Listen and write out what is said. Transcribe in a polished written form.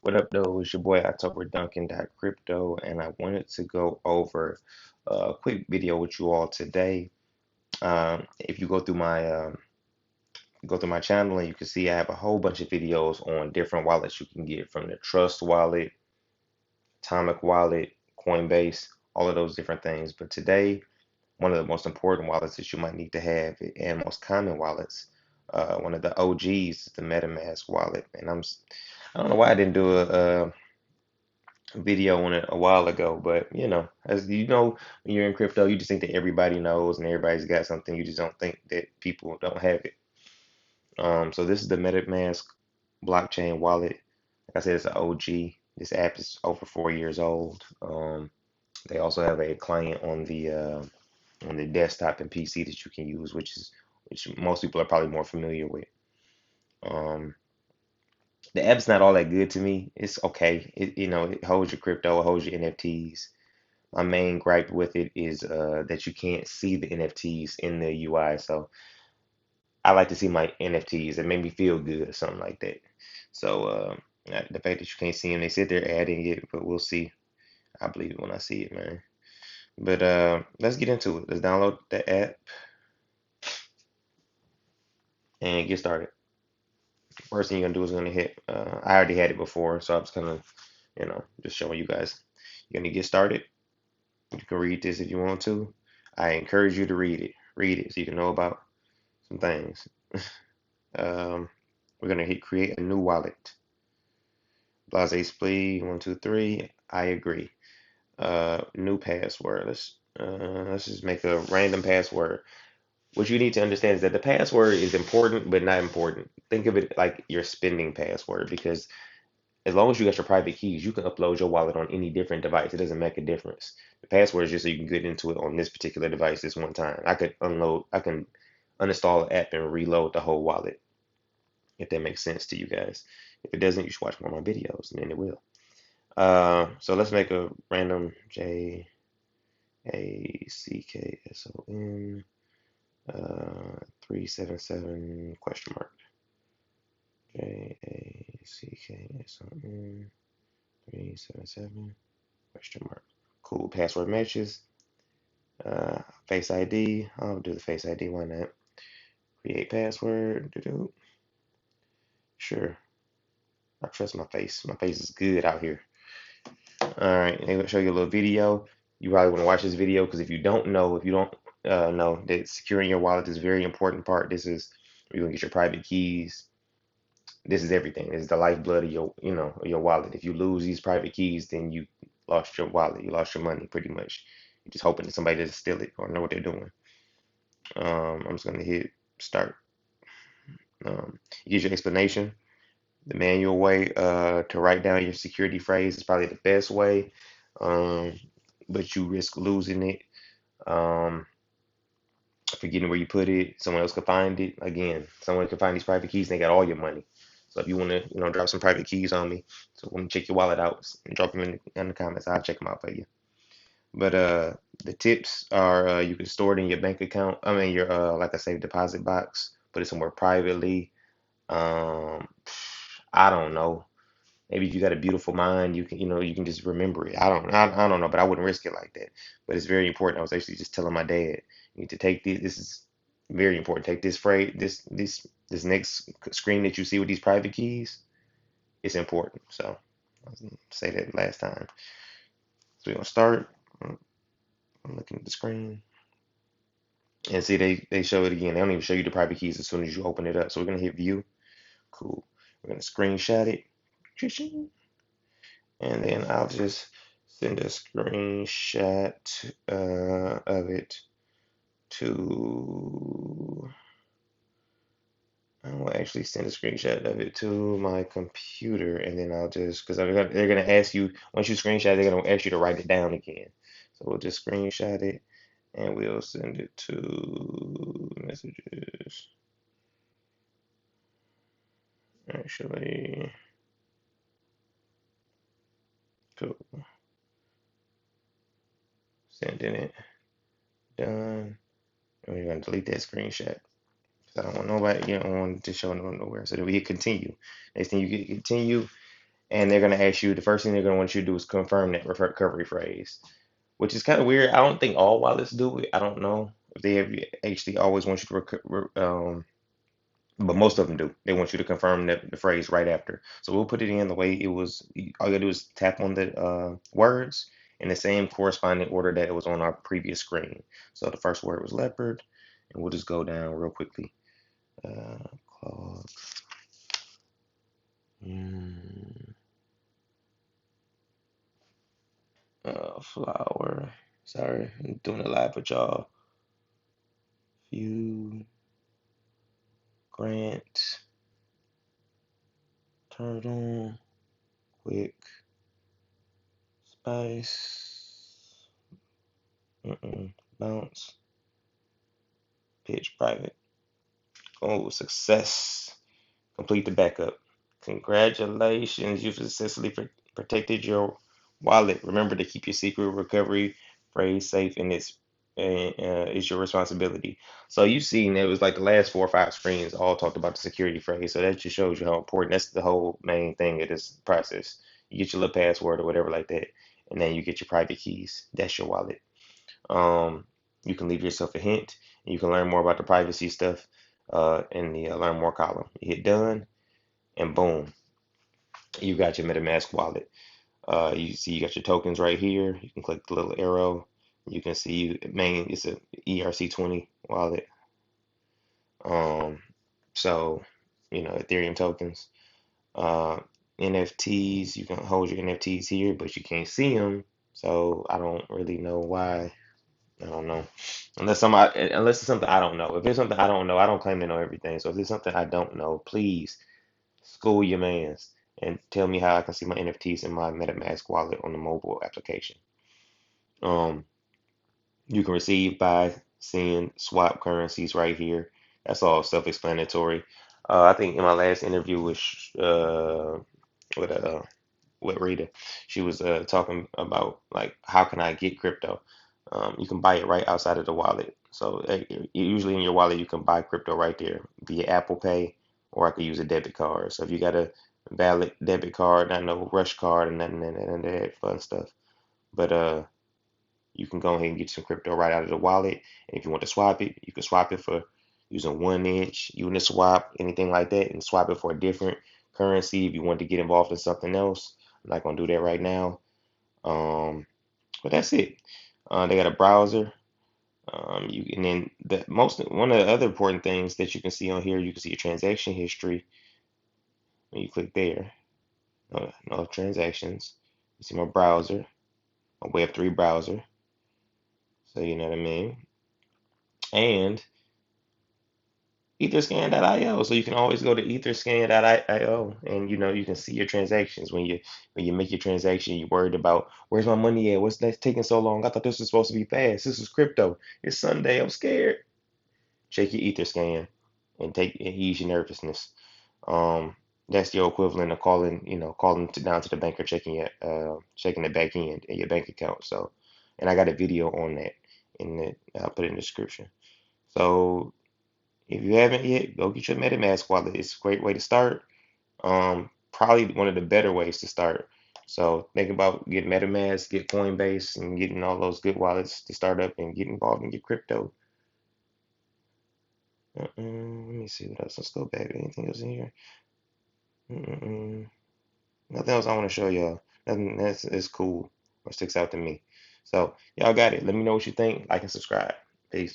What up, though? It's your boy OctoberDuncan.Crypto, and I wanted to go over a quick video with you all today. If you go through my channel, and you can see I have a whole bunch of videos on different wallets you can get from the Trust Wallet, Atomic Wallet, Coinbase, all of those different things. But today, one of the most important wallets that you might need to have and most common wallets, one of the OGs is the MetaMask wallet, and I don't know why I didn't do a video on it a while ago, but as you know, when you're in crypto, you just think that everybody knows and everybody's got something. You just don't think that people don't have it. So this is the MetaMask blockchain wallet. Like I said, it's an OG. This app is over 4 years old. They also have a client on the desktop and PC that you can use, which most people are probably more familiar with. Um, the app's not all that good to me. It's okay. It holds your crypto, it holds your NFTs. My main gripe with it is that you can't see the NFTs in the UI. So I like to see my NFTs. It made me feel good or something like that. So the fact that you can't see them, they said they're adding it, but we'll see. I believe it when I see it, man. But let's get into it. Let's download the app and get started. First thing you're gonna do is gonna hit. I already had it before, so I was gonna, just showing you guys. You're gonna get started. You can read this if you want to. I encourage you to read it. Read it so you can know about some things. We're gonna hit create a new wallet. Blase splee 123. I agree. New password. Let's just make a random password. What you need to understand is that the password is important, but not important. Think of it like your spending password because as long as you got your private keys, you can upload your wallet on any different device. It doesn't make a difference. The password is just so you can get into it on this particular device this one time. I can uninstall the app and reload the whole wallet, if that makes sense to you guys. If it doesn't, you should watch more of my videos, and then it will. So let's make a random JACKSON 377 question mark. JACKSON 377 question mark. Cool. Password matches. Face ID. I'll do the Face ID. Why not? Create password. Do. Sure. I trust my face. My face is good out here. All right. I'm gonna show you a little video. You probably want to watch this video because if you don't know that securing your wallet is a very important part. This is where you're gonna get your private keys. This is everything. This is the lifeblood of your wallet. If you lose these private keys, then you lost your wallet. You lost your money pretty much. You're just hoping that somebody doesn't steal it or know what they're doing. I'm just gonna hit start. It gives you explanation. The manual way to write down your security phrase is probably the best way, um, but you risk losing it, um, forgetting where you put it. Someone else could find it. Again, someone could find these private keys and they got all your money. So if you want to, drop some private keys on me, so when you check your wallet out, drop them in the comments. I'll check them out for you. But the tips are you can store it in your bank account. I mean your like I say deposit box. Put it somewhere privately. Um, I don't know. Maybe if you got a beautiful mind, you can just remember it. I don't know, but I wouldn't risk it like that. But it's very important. I was actually just telling my dad, you need to take this. This is very important. Take this phrase, this next screen that you see with these private keys. It's important. So I was gonna say that last time. So we're gonna start. I'm looking at the screen and see they show it again. They don't even show you the private keys as soon as you open it up. So we're gonna hit view. Cool. We're gonna screenshot it. And then I'll just send a screenshot of it to. I will actually send a screenshot of it to my computer, and then I'll just because they're gonna ask you once you screenshot, they're gonna ask you to write it down again. So we'll just screenshot it, and we'll send it to messages. Actually, cool. Sending it. Done. And we're gonna delete that screenshot. I don't want nobody, I don't want to show nowhere. So then we hit continue. Next thing you get continue, and they're gonna ask you, the first thing they're gonna want you to do is confirm that recovery phrase, which is kind of weird. I don't think all wallets do it. I don't know if they have actually always want you to but most of them do. They want you to confirm the phrase right after. So we'll put it in the way it was. All you gotta do is tap on the words in the same corresponding order that it was on our previous screen. So the first word was leopard, and we'll just go down real quickly. Clog, mm, flower. Sorry, I'm doing it live with y'all. Few, Grant, Turtle, Quick, Spice, Bounce, Pitch, Private. Oh, success. Complete the backup. Congratulations, you've successfully protected your wallet. Remember to keep your secret recovery phrase safe, and it's your responsibility. So you've seen it was like the last 4 or 5 screens all talked about the security phrase. So that just shows you how important. That's the whole main thing of this process. You get your little password or whatever like that, and then you get your private keys. That's your wallet. Um, you can leave yourself a hint, and you can learn more about the privacy stuff in the learn more column. You hit done, and boom, you got your MetaMask wallet. You see you got your tokens right here. You can click the little arrow. You can see main it's a ERC20 wallet. Um, so Ethereum tokens. Uh, NFTs, you can hold your NFTs here, but you can't see them. So I don't really know why. I don't know. Unless it's something I don't know. If it's something I don't know, I don't claim to know everything. So if it's something I don't know, please school your mans and tell me how I can see my NFTs in my MetaMask wallet on the mobile application. Um, you can receive by seeing swap currencies right here. That's all self-explanatory. I think in my last interview with Rita, she was talking about like how can I get crypto. You can buy it right outside of the wallet. So usually in your wallet you can buy crypto right there via Apple Pay, or I could use a debit card. So if you got a valid debit card, not no rush card and nothing and that fun stuff, but you can go ahead and get some crypto right out of the wallet. And if you want to swap it, you can swap it for using 1 inch Uniswap, anything like that, and swap it for a different currency if you want to get involved in something else. I'm not gonna do that right now. But that's it. They got a browser. You and then one of the other important things that you can see on here, you can see your transaction history when you click there. No transactions. You see my browser, my Web3 browser. So you know what I mean. And Etherscan.io. So you can always go to Etherscan.io, and you can see your transactions when you make your transaction. You're worried about where's my money at? What's that taking so long? I thought this was supposed to be fast. This is crypto. It's Sunday. I'm scared. Check your Etherscan and ease your nervousness. Um, that's your equivalent of calling down to the bank or checking the back end in your bank account. So, and I got a video on that I'll put it in the description. So if you haven't yet, go get your MetaMask wallet. It's a great way to start. Probably one of the better ways to start. So think about getting MetaMask, get Coinbase, and getting all those good wallets to start up and get involved in your crypto. Let me see what else. Let's go back. Anything else in here? Nothing else I want to show y'all. Nothing that's cool or sticks out to me. So y'all got it. Let me know what you think. Like and subscribe. Peace.